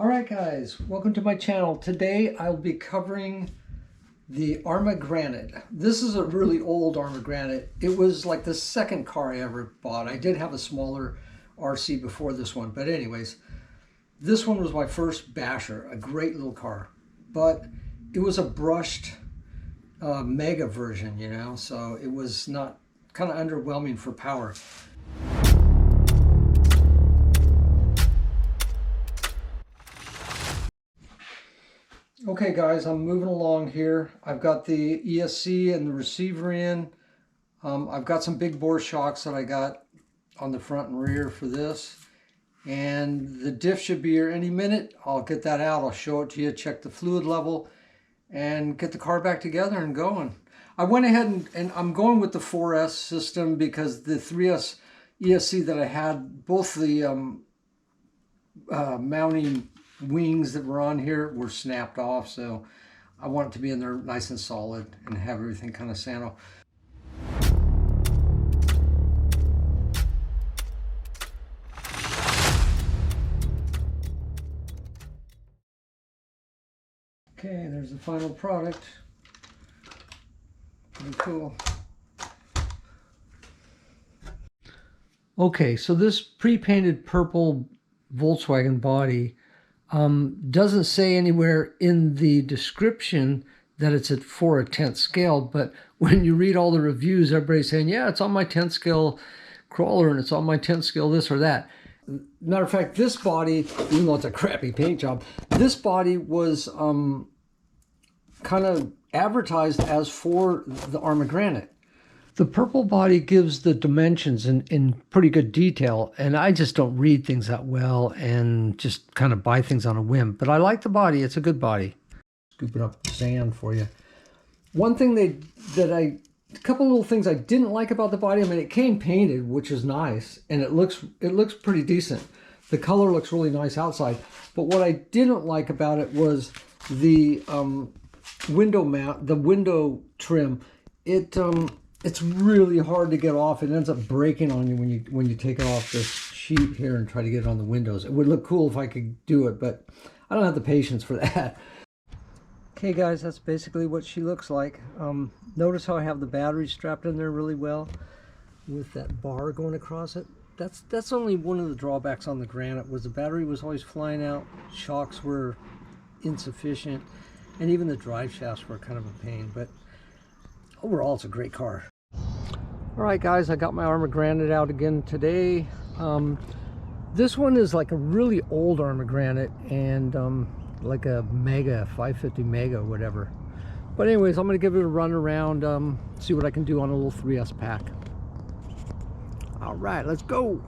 Alright guys, welcome to my channel. Today I'll be covering the Arrma Granite. This is a really old Arrma Granite. It was like the second car I ever bought. I did have a smaller RC before this one, but anyways, this one was my first basher, a great little car. But it was a brushed mega version, you know, so it was not kind of underwhelming for power. Okay guys, I'm moving along here. I've got the ESC and the receiver in. I've got some big bore shocks that I got on the front and rear for this. And the diff should be here any minute. I'll get that out, I'll show it to you, check the fluid level, and get the car back together and going. I went ahead and I'm going with the 4S system because the 3S ESC that I had, both the mounting wings that were on here were snapped off, so I want it to be in there nice and solid and have everything kind of sand off. Okay, there's the final product. Pretty cool. Okay, so this pre-painted purple Volkswagen body doesn't say anywhere in the description that it's at 4/10 scale, but when you read all the reviews, everybody's saying, yeah, it's on my 10th scale crawler and it's on my 10th scale this or that. Matter of fact, this body, even though it's a crappy paint job, this body was kind of advertised as for the Arrma Granite. The purple body gives the dimensions in pretty good detail, and I just don't read things that well and just kind of buy things on a whim. But I like the body. It's a good body. Scooping up sand for you. One thing a couple little things I didn't like about the body. I mean, it came painted, which is nice, and it looks pretty decent. The color looks really nice outside. But what I didn't like about it was the window mount, the window trim. It's really hard to get off. It ends up breaking on you when you take it off this sheet here and try to get it on the windows. It would look cool if I could do it, but I don't have the patience for that. Okay guys, that's basically what she looks like. Notice how I have the battery strapped in there really well with that bar going across it. That's only one of the drawbacks on the Granite, was the battery was always flying out, shocks were insufficient, and even the drive shafts were kind of a pain, but overall it's a great car. Alright guys, I got my Arrma Granite out again today. This one is like a really old Arrma Granite and like a Mega, 550 Mega or whatever. But anyways, I'm going to give it a run around, see what I can do on a little 3S pack. Alright, let's go!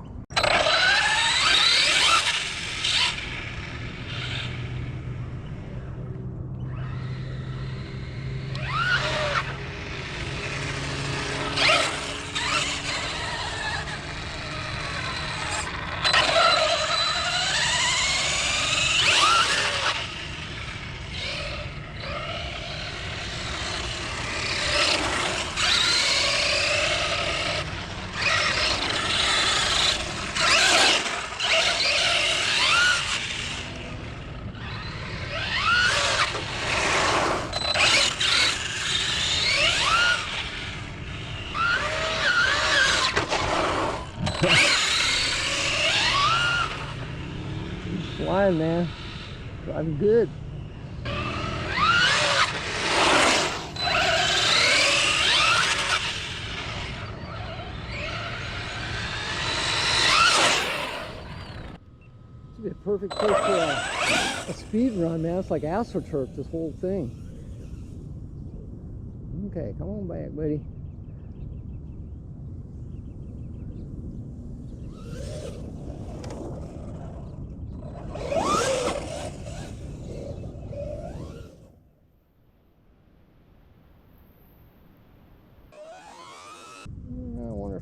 Flying, man. Driving good. This would be a perfect place for a speed run, man. It's like AstroTurf, this whole thing. Okay, come on back, buddy.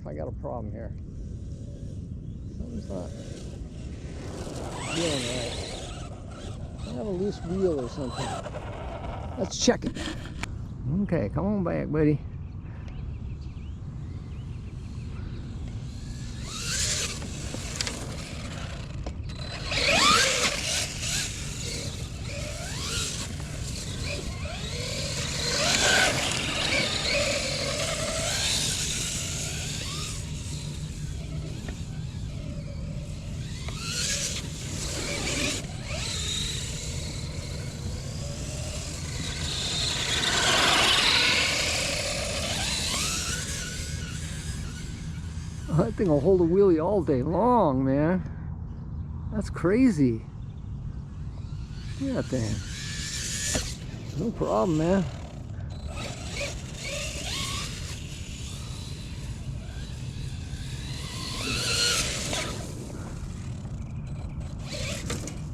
I got a problem here. Something's not feeling right. I have a loose wheel or something. Let's check it. Okay, come on back, buddy. Oh, that thing will hold a wheelie all day long, man. That's crazy. Look at that thing. No problem, man.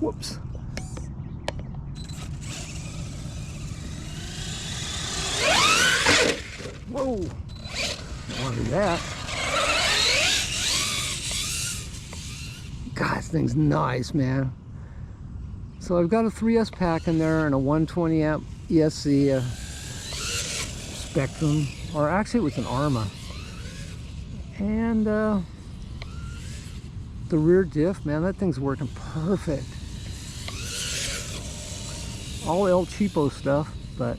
Whoops. Whoa. Don't want to do that. God, this thing's nice, man. So I've got a 3S pack in there and a 120 amp ESC Spectrum, or actually it was an Arrma. And the rear diff, man, that thing's working perfect. All El Cheapo stuff, but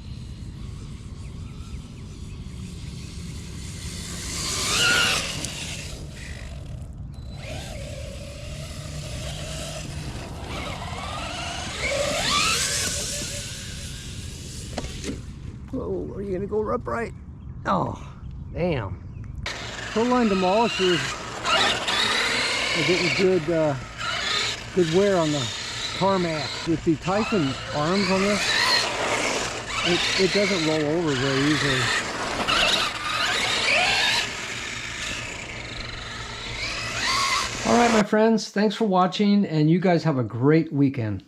whoa, are you gonna go upright? Oh, damn. Full line demolishers are getting good wear on the tarmac. With the Typhon arms on this, it doesn't roll over very easily. All right, my friends, thanks for watching, and you guys have a great weekend.